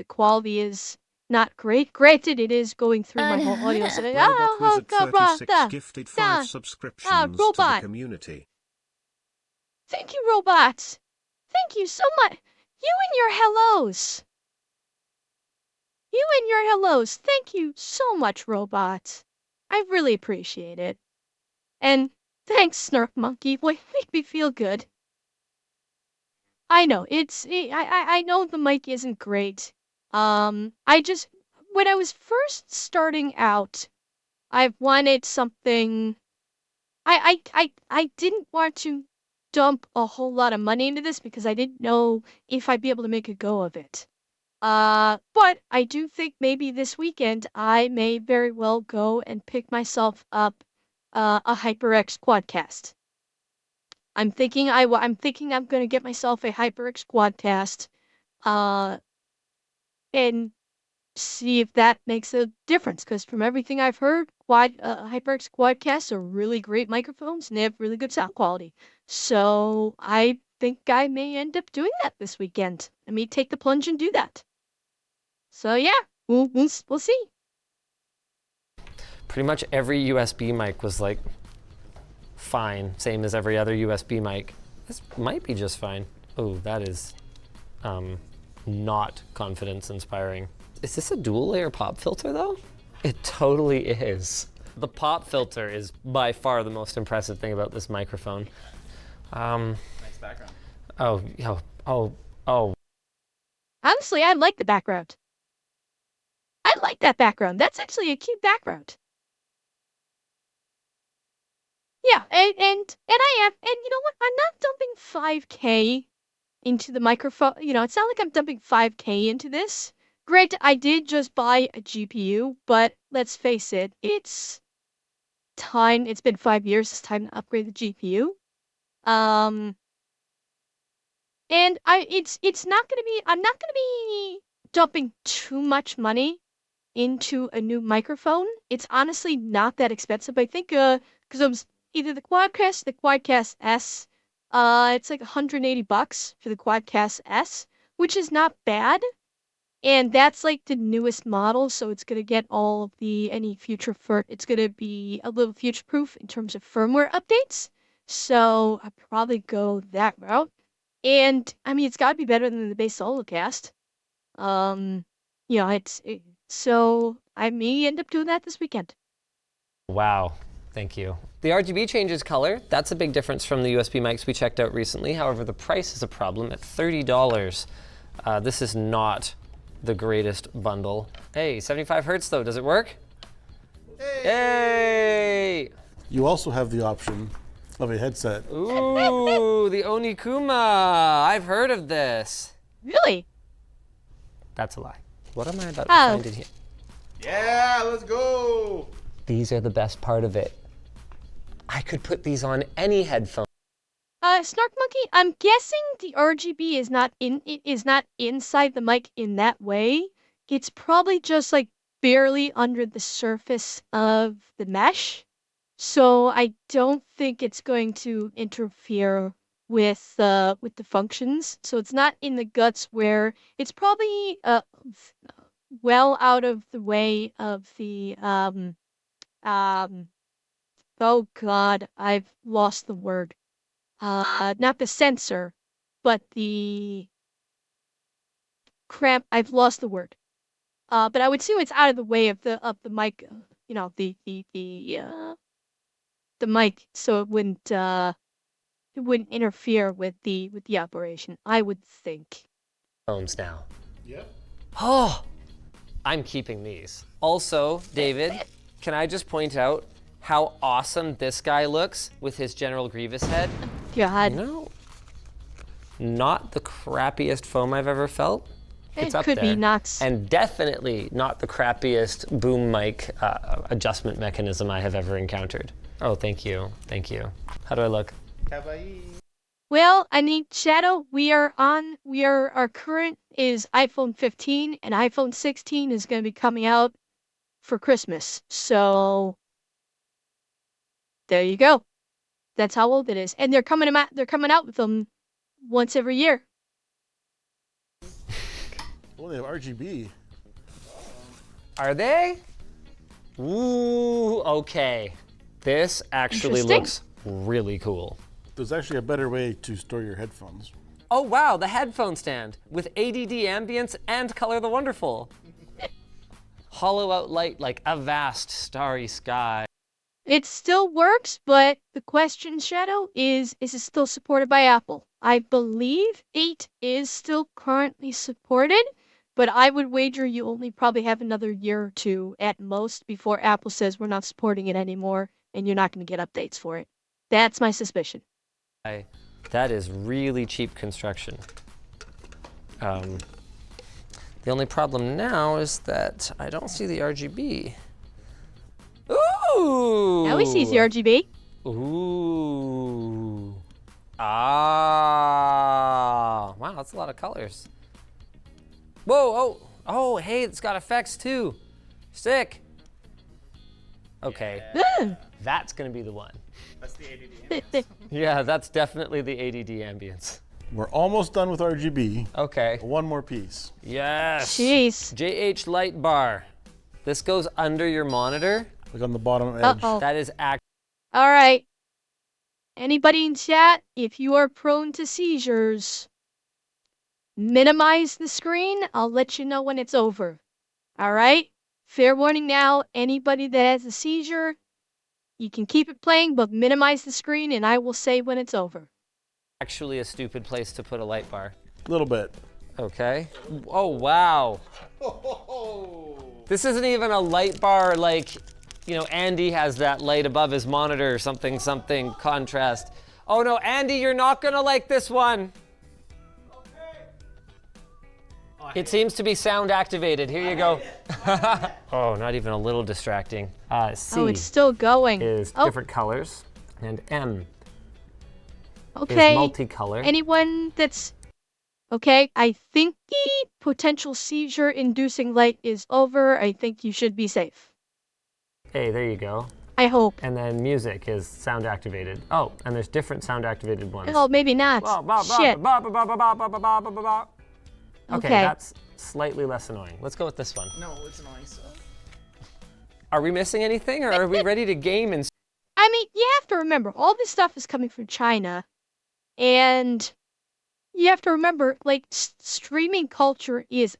quality is not great. Granted, it is going through my whole audio. So, Gifted 5 subscriptions to the community. Thank you, robots. Thank you so much. You and your hellos. You and your hellos. Thank you so much, robots. I really appreciate it. And thanks, Snark Monkey. Boy, make me feel good. I know, I know the mic isn't great. I just, when I was first starting out, I wanted something, I didn't want to dump a whole lot of money into this because I didn't know if I'd be able to make a go of it. But I do think maybe this weekend I may very well go and pick myself up a HyperX Quadcast. I'm thinking I'm going to get myself a HyperX Quadcast, and see if that makes a difference. Because from everything I've heard, HyperX Quadcasts are really great microphones and they have really good sound quality. So I think I may end up doing that this weekend. I may take the plunge and do that. So yeah, we'll see. Pretty much every USB mic was like fine, same as every other USB mic. This might be just fine. Oh, that is not confidence inspiring. Is this a dual layer pop filter though? It totally is. The pop filter is by far the most impressive thing about this microphone. Nice background. Oh. Honestly, I like the background. I like that background. That's actually a cute background. Yeah, and I am, and you know what? I'm not dumping 5K into the microphone. You know, it's not like I'm dumping 5K into this. Great, I did just buy a GPU, but let's face it, it's time. It's been 5 years. It's time to upgrade the GPU. And it's not gonna be. I'm not gonna be dumping too much money into a new microphone. It's honestly not that expensive. I think because it was either the Quadcast S. It's like $180 for the Quadcast S, which is not bad. And that's like the newest model, so it's gonna get all of any future it's gonna be a little future proof in terms of firmware updates. So I'll probably go that route. And I mean, it's gotta be better than the base solo cast. You know, so I may end up doing that this weekend. Wow, thank you. The RGB changes color. That's a big difference from the USB mics we checked out recently. However, the price is a problem at $30. This is not the greatest bundle. Hey, 75 Hertz though, does it work? Hey! You also have the option of a headset. Ooh, the Onikuma. I've heard of this. Really? That's a lie. What am I about to find in here? Yeah, let's go. These are the best part of it. I could put these on any headphone. Snark Monkey, I'm guessing the RGB is not inside the mic in that way. It's probably just like barely under the surface of the mesh. So I don't think it's going to interfere with the functions. So it's not in the guts where it's probably well out of the way of the oh god, I've lost the word. Not the sensor, but the cramp. I've lost the word. But I would assume it's out of the way of the mic. You know, the mic, so it wouldn't interfere with the operation. I would think. Phones now. Yep. Oh, I'm keeping these. Also, David, can I just point out how awesome this guy looks with his General Grievous head? God. No, not the crappiest foam I've ever felt. It's up could there. be nuts. And definitely not the crappiest boom mic adjustment mechanism I have ever encountered. Oh, thank you. Thank you. How do I look? Well, I need Shadow. Our current is iPhone 15, and iPhone 16 is going to be coming out for Christmas. So there you go. That's how old it is, and they're coming out with them once every year. Well, they have RGB. Are they? Ooh, okay. This actually Interesting. looks really cool. There's actually a better way to store your headphones. Oh wow, the headphone stand with ADD ambience and Color the Wonderful. Hollow out light like a vast starry sky. It still works, but the question, Shadow, is it still supported by Apple? I believe 8 is still currently supported, but I would wager you only probably have another year or two at most before Apple says we're not supporting it anymore and you're not going to get updates for it. That's my suspicion. That is really cheap construction. The only problem now is that I don't see the RGB. Ooh! Now we see the RGB. Ooh. Ah. Wow, that's a lot of colors. Whoa, oh, hey, it's got effects too. Sick. Okay, that's gonna be the one. That's the ADD. Yeah, that's definitely the ADD ambience. We're almost done with RGB. Okay. One more piece. Yes. Jeez. JH light bar. This goes under your monitor. Like on the bottom edge. Uh-oh. That is All right. Anybody in chat, if you are prone to seizures, minimize the screen. I'll let you know when it's over. All right? Fair warning now, anybody that has a seizure, you can keep it playing, but minimize the screen, and I will say when it's over. actually a stupid place to put a light bar. A little bit. Okay. Oh, wow. This isn't even a light bar like, you know, Andy has that light above his monitor, something contrast. Oh no, Andy, you're not gonna like this one. It seems to be sound activated. Here you go. Oh, not even a little distracting. C Oh, it's still going. is different colors, and M Okay. is multicolor. Anyone that's okay, I think the potential seizure inducing light is over. I think you should be safe. Hey, there you go. I hope. And then music is sound activated. Oh, and there's different sound activated ones. Oh, maybe not. Shit. Okay, Okay. that's slightly less annoying. Let's go with this one. No, it's annoying. So. Are we missing anything, or are we ready to game and I mean, you have to remember, all this stuff is coming from China. And you have to remember, like, streaming culture is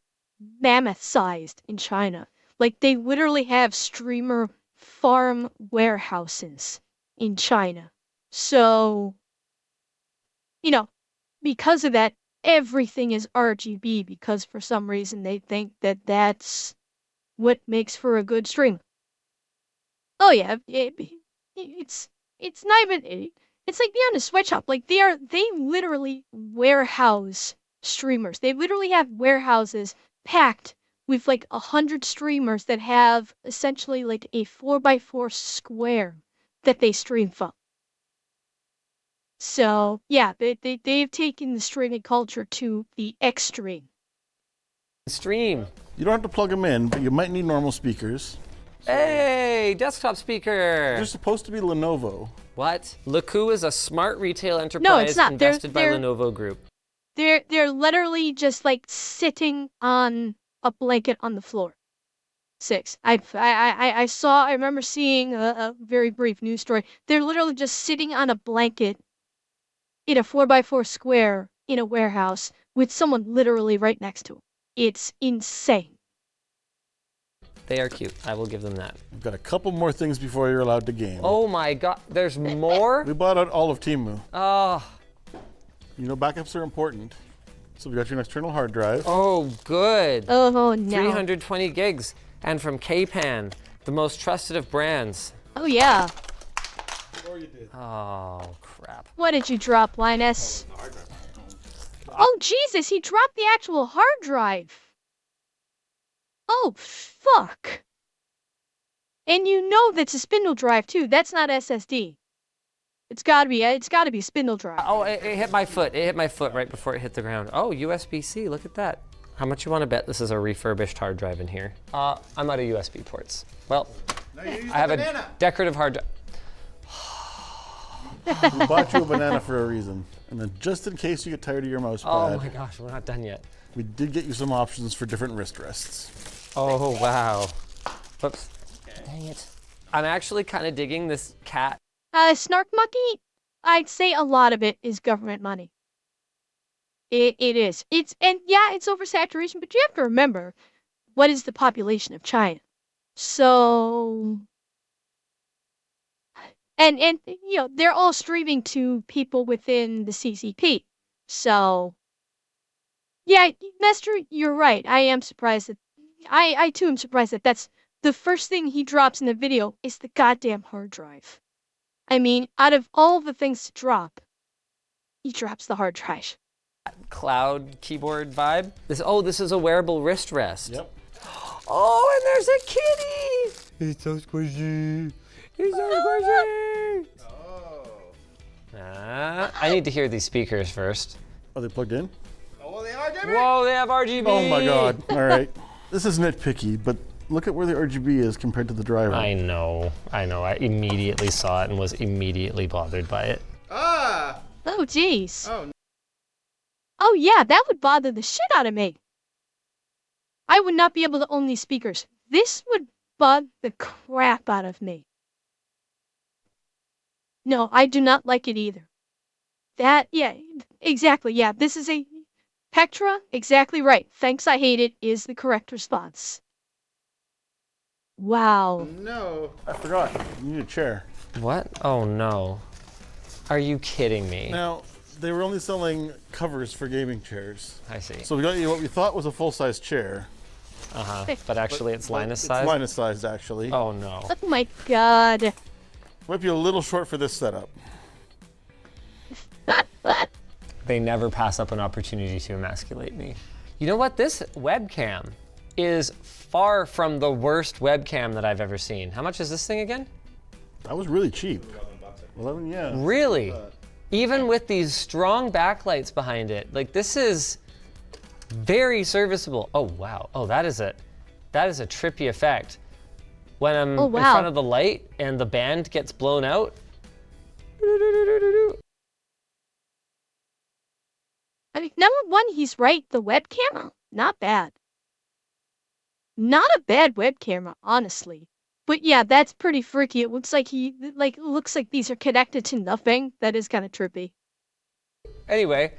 mammoth-sized in China. Like, they literally have streamer farm warehouses in China. So, you know, because of that, everything is RGB because for some reason they think that that's what makes for a good stream. Oh yeah, it's not even. It's like beyond a sweatshop. Like they literally warehouse streamers. They literally have warehouses packed with like 100 streamers that have essentially like a 4x4 square that they stream from. So yeah, they've taken the streaming culture to the extreme. Stream. You don't have to plug them in, but you might need normal speakers. Hey, desktop speaker. They're supposed to be Lenovo. What? Laku is a smart retail enterprise not. invested by They're- Lenovo Group. They're literally just like sitting on a blanket on the floor. 6. I remember seeing a very brief news story. They're literally just sitting on a blanket in a 4x4 square in a warehouse with someone literally right next to them. It's insane. They are cute. I will give them that. We've got a couple more things before you're allowed to game. Oh my god, there's more? We bought out all of TEMU. Oh, You know, backups are important. So we got you an external hard drive. oh good. Oh no. 320 gigs. And from K-Pan, the most trusted of brands. Oh yeah. Oh, crap. What did you drop, Linus? Oh Jesus, he dropped the actual hard drive. Oh fuck. And you know that's a spindle drive too. That's not SSD. It's gotta be spindle drive. Oh, it hit my foot. It hit my foot right before it hit the ground. Oh, USB-C, look at that. How much you want to bet this is a refurbished hard drive in here? I'm out of USB ports. Well, I have a decorative hard drive. We bought you a banana for a reason. And then just in case you get tired of your mouse pad, Oh my gosh, we're not done yet. we did get you some options for different wrist rests. Oh, wow. Whoops. Dang it. I'm actually kind of digging this cat. Snark Monkey, I'd say a lot of it is government money. It is. It's oversaturation, but you have to remember what is the population of China. So and you know, they're all streaming to people within the CCP. So yeah, Master, you're right. I am surprised that I too am surprised that that's the first thing he drops in the video is the goddamn hard drive. I mean, out of all the things to drop, he drops the hard drive. Cloud keyboard vibe. This is a wearable wrist rest. Yep. Oh, and there's a kitty. He's so squishy. He's so squishy. Oh. I need to hear these speakers first. Are they plugged in? Oh, they are RGB. Whoa, they have RGB. Oh my god. All right. This is nitpicky, but look at where the RGB is compared to the driver. I know. I immediately saw it and was immediately bothered by it. Ah. Oh, jeez. Oh. Oh, yeah, that would bother the shit out of me. I would not be able to own these speakers. This would bug the crap out of me. No, I do not like it either. Yeah, exactly, yeah, this is a... Pectra, exactly right. Thanks, I hate it is the correct response. Wow. No. I forgot. You need a chair. What? Oh no. Are you kidding me? Now, they were only selling covers for gaming chairs. I see. So we got you what we thought was a full-size chair. But actually it's Linus It's size? Linus sized, actually. Oh no. Oh my god. Might be a little short for this setup. They never pass up an opportunity to emasculate me. You know what? This webcam is far from the worst webcam that I've ever seen. How much is this thing again? That was really cheap. 11, yeah. Really? Even with these strong backlights behind it, like this is very serviceable. Oh wow. Oh, that is a trippy effect. When I'm in front of the light and the band gets blown out. I mean, number one, he's right. The webcam, not bad. Not a bad webcam, honestly. But yeah, that's pretty freaky. It looks like looks like these are connected to nothing. That is kind of trippy. Anyway,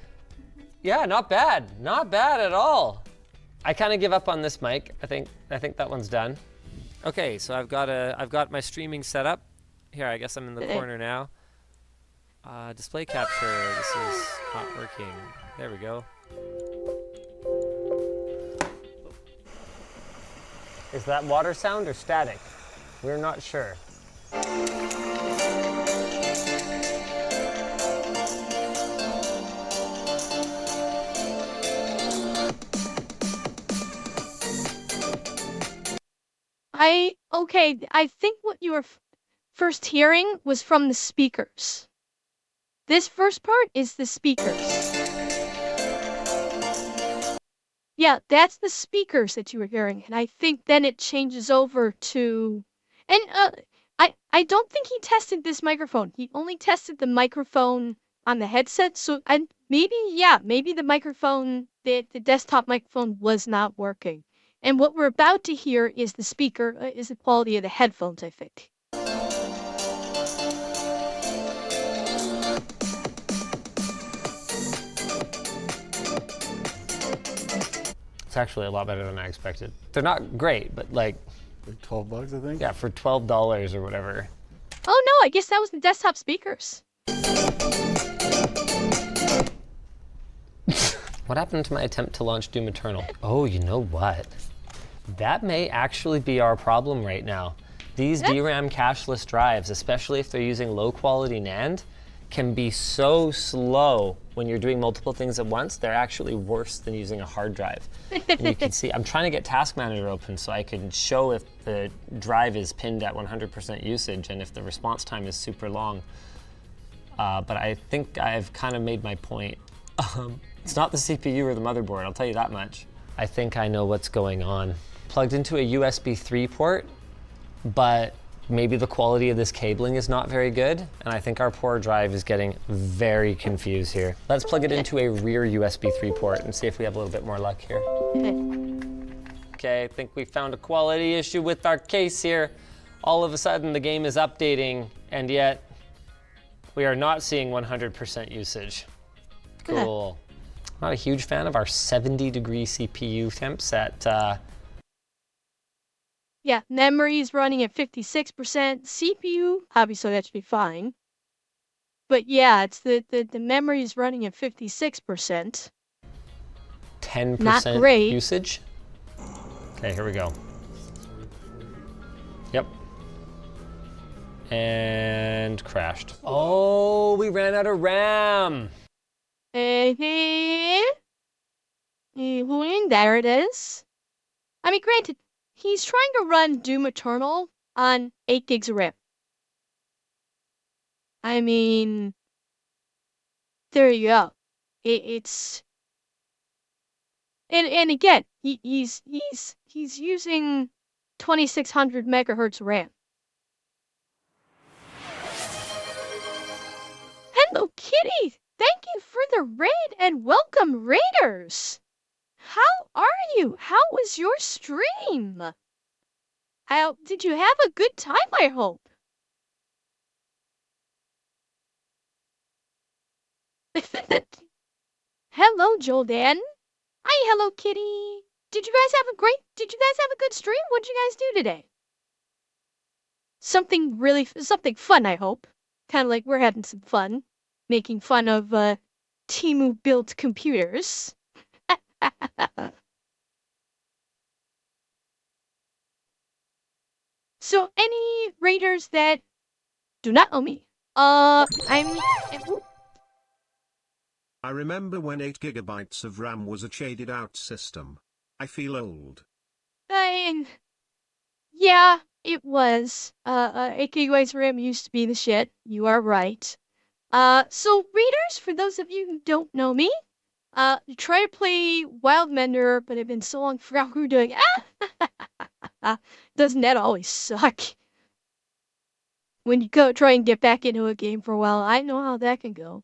yeah, not bad. Not bad at all. I kind of give up on this mic. I think that one's done. Okay, so I've got my streaming set up. Here, I guess I'm in the corner now. Display capture. This is not working. There we go. Is that water sound or static? We're not sure. I think what you were first hearing was from the speakers. this first part is the speakers. Yeah, that's the speakers that you were hearing, and I think then it changes over to, and I don't think he tested this microphone. He only tested the microphone on the headset. So and maybe the microphone, the desktop microphone was not working. And what we're about to hear is the speaker, is the quality of the headphones, I think. It's actually a lot better than I expected. They're not great, but like 12 bucks, I think. yeah, for $12 or whatever. Oh no, I guess that was the desktop speakers. What happened to my attempt to launch Doom Eternal? Oh, you know what? That may actually be our problem right now. These DRAM cache-less drives, especially if they're using low-quality NAND, can be so slow when you're doing multiple things at once. They're actually worse than using a hard drive. And you can see, I'm trying to get Task Manager open so I can show if the drive is pinned at 100% usage and if the response time is super long. But I think I've kind of made my point. It's not the CPU or the motherboard, I'll tell you that much. I think I know what's going on. Plugged into a USB 3 port, but maybe the quality of this cabling is not very good, and I think our poor drive is getting very confused here. Let's plug it into a rear USB 3 port and see if we have a little bit more luck here. Okay, I think we found a quality issue with our case here. All of a sudden the game is updating, and yet we are not seeing 100% usage. Cool. Not a huge fan of our 70-degree CPU temps at Yeah, memory is running at 56%. CPU, obviously that should be fine. But yeah, it's the memory is running at 56%. 10% Not great. usage. Okay, here we go. Yep. And crashed. Oh, we ran out of RAM. There it is. I mean, granted, he's trying to run Doom Eternal on 8 gigs of RAM. I mean, there you go. It's and again, he's using 2600 megahertz RAM. Hello, Kitty. Thank you for the raid and welcome, raiders. How are you? How was your stream? Did you have a good time, I hope? Hello, Joldan. Hi, hello, Kitty. Did you guys have a good stream? What'd you guys do today? Something fun, I hope. Kind of like we're having some fun. Making fun of, TEMU built computers. So any raiders that do not know me, I remember when 8 gigabytes of RAM was a shaded out system. I feel old. Yeah, it was. 8 gigabytes of RAM used to be the shit. You are right. So readers, for those of you who don't know me, try to play Wild Mender, but I've been so long, forgot who we're doing. Doesn't that always suck? When you go try and get back into a game for a while, I know how that can go.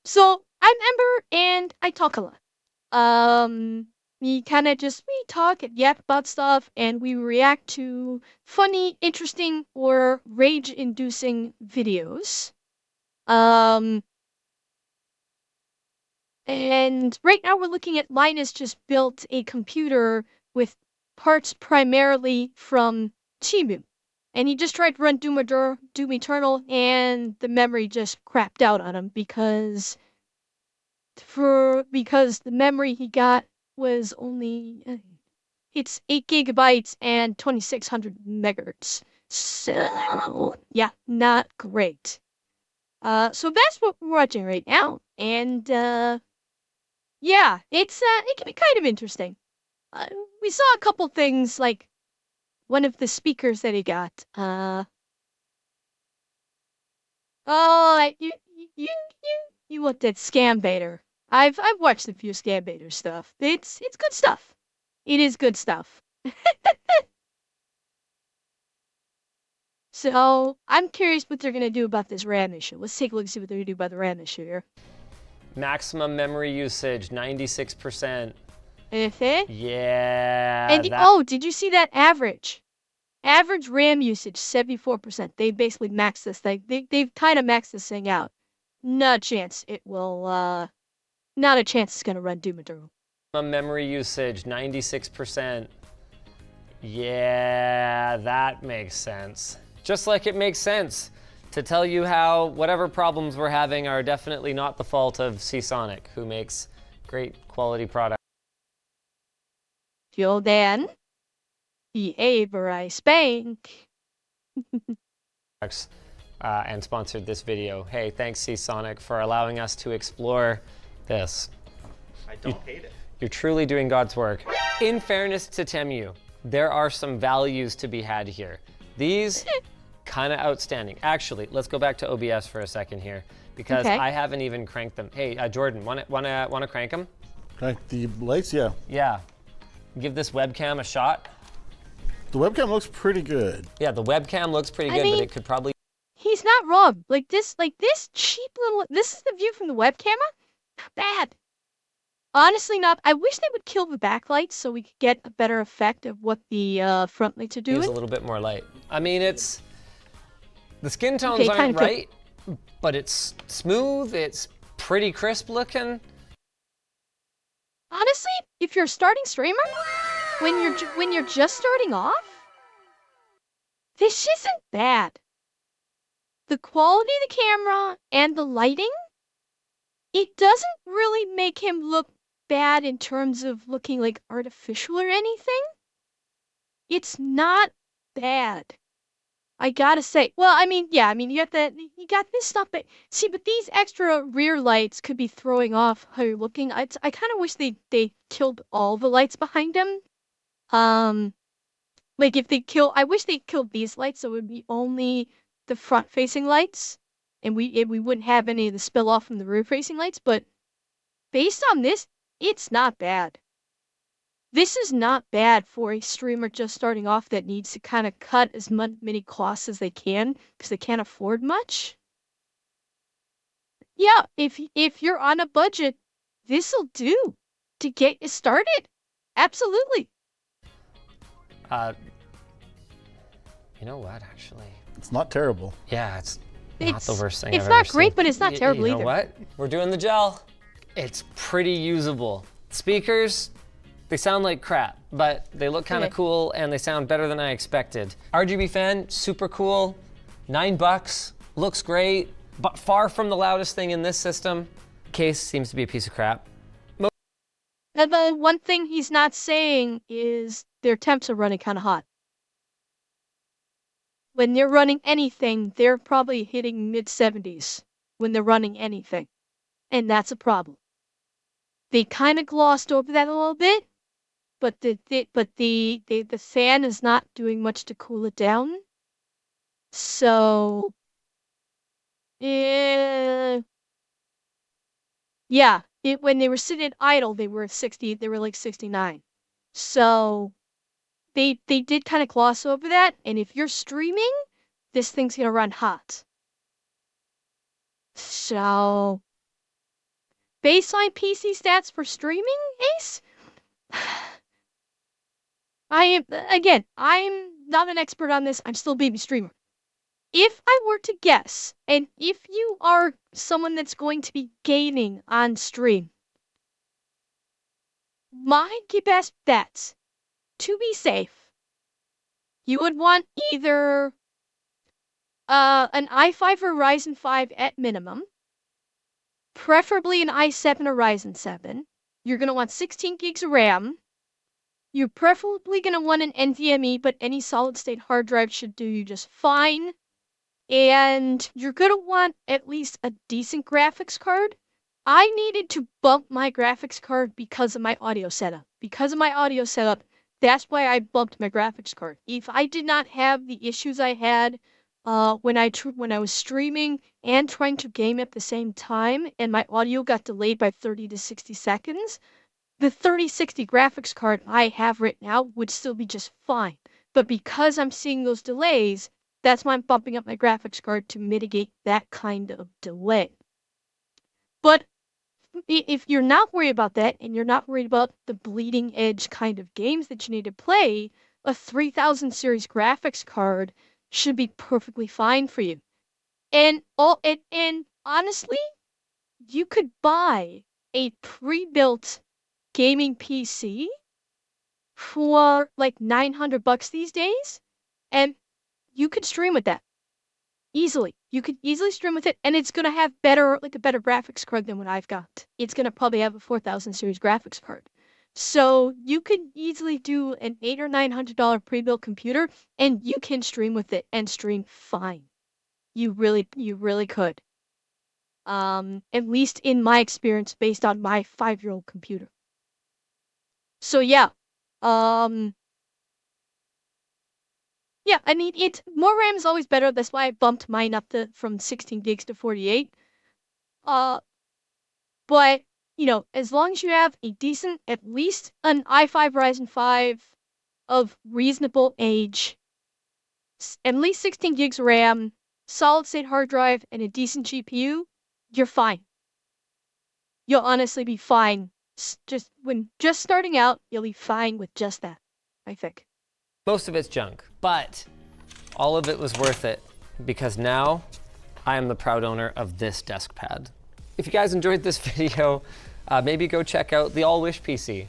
So I'm Ember, and I talk a lot. We talk and yap about stuff, and we react to funny, interesting, or rage-inducing videos. And right now we're looking at Linus just built a computer with parts primarily from TEMU. And he just tried to run Doom Eternal, and the memory just crapped out on him because the memory he got was only it's 8 gigabytes and 2600 megahertz. So yeah, not great. So that's what we're watching right now, and yeah, it can be kind of interesting. We saw a couple things like one of the speakers that he got. Oh, you You looked at Scam Baiter. I've watched a few Scam Baiter stuff. It's good stuff. It is good stuff. So I'm curious what they're gonna do about this RAM issue. Let's take a look and see what they're gonna do about the RAM issue here. Maximum memory usage, 96%. Uh-huh. Yeah. And oh, did you see that average? Average RAM usage, 74%. They basically maxed this thing. They've kind of maxed this thing out. Not a chance it will, not a chance it's gonna run Doom Eternal. Memory usage, 96%. Yeah, that makes sense. Just like it makes sense to tell you how whatever problems we're having are definitely not the fault of Seasonic, who makes great quality products. Till then, EA Verizon Bank. And sponsored this video. Hey, thanks Seasonic for allowing us to explore this. I don't hate it. You're truly doing God's work. In fairness to TEMU, there are some values to be had here. These, kind of outstanding. Actually, let's go back to OBS for a second here, because Okay. I haven't even cranked them. Hey, Jordan, wanna crank them? Okay, the lights, yeah. Yeah. Give this webcam a shot. The webcam looks pretty good. Yeah, the webcam looks pretty I good, mean- but it could probably He's not wrong. Like this cheap little. This is the view from the web camera. Not bad. Honestly, not. I wish they would kill the backlights so we could get a better effect of what the front lights are use doing. a little bit more light. I mean, it's the skin tones Okay, aren't kinda cool. right, but it's smooth. It's pretty crisp looking. Honestly, if you're a starting streamer, when you're just starting off, this isn't bad. The quality of the camera and the lighting, it doesn't really make him look bad in terms of looking like artificial or anything. It's not bad. I gotta say. Well, I mean, yeah, I mean, you got this stuff, but see, but these extra rear lights could be throwing off how you're looking. I kind of wish they killed all the lights behind him. Like if they kill, I wish they killed these lights, so it would be only the front-facing lights, and we wouldn't have any of the spill off from the rear-facing lights. But based on this, it's not bad. This is not bad for a streamer just starting off that needs to kind of cut as many costs as they can because they can't afford much. Yeah, if you're on a budget, this'll do to get you started. Absolutely. You know what, actually? It's not terrible. Yeah, it's not the worst thing It's I've not ever great, seen. but it's not terrible You know either. what? We're doing the gel. It's pretty usable. Speakers, they sound like crap, but they look kind of Okay. cool and they sound better than I expected. RGB fan, super cool. $9, looks great, but far from the loudest thing in this system. Case seems to be a piece of crap. And the one thing he's not saying is their temps are running kind of hot. When they're running anything, they're probably hitting mid-70s when they're running anything. And that's a problem. They kind of glossed over that a little bit, but the fan is not doing much to cool it down. So, yeah, when they were sitting idle, they were 60, they were like 69. So, they did kind of gloss over that, and if you're streaming, this thing's gonna run hot. So, baseline PC stats for streaming, Ace? I'm not an expert on this, I'm still a baby streamer. If I were to guess, and if you are someone that's going to be gaming on stream, my best bets, to be safe, you would want either an i5 or Ryzen 5 at minimum, preferably an i7 or Ryzen 7. You're going to want 16 gigs of RAM. You're preferably going to want an NVMe, but any solid-state hard drive should do you just fine. And you're going to want at least a decent graphics card. I needed to bump my graphics card because of my audio setup. That's why I bumped my graphics card. If I did not have the issues I had when I was streaming and trying to game at the same time, and my audio got delayed by 30 to 60 seconds, the 3060 graphics card I have right now would still be just fine. But because I'm seeing those delays, that's why I'm bumping up my graphics card to mitigate that kind of delay. But if you're not worried about that, and you're not worried about the bleeding edge kind of games that you need to play, a 3000 series graphics card should be perfectly fine for you. And honestly, you could buy a pre-built gaming PC for like $900 these days, and you could stream with that easily. You could easily stream with it, and it's gonna have a better graphics card than what I've got. It's gonna probably have a 4000 series graphics card. So you could easily do an $800 or $900 pre-built computer, and you can stream with it and stream fine. You really could. At least in my experience, based on my 5-year-old computer. So yeah, yeah, I mean, more RAM is always better. That's why I bumped mine up from 16 gigs to 48. But as long as you have a decent, at least an i5 Ryzen 5 of reasonable age, at least 16 gigs of RAM, solid state hard drive, and a decent GPU, you're fine. You'll honestly be fine. Just starting out, you'll be fine with just that, I think. Most of it's junk, but all of it was worth it because now I am the proud owner of this desk pad. If you guys enjoyed this video, maybe go check out the All-Wish PC.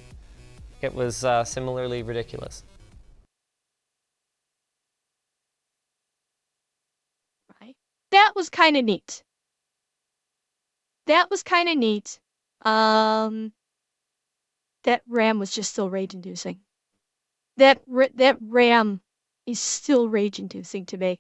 It was similarly ridiculous. Right? That was kind of neat. That was kind of neat. That RAM was just still rage-inducing. That RAM is still rage-inducing to me.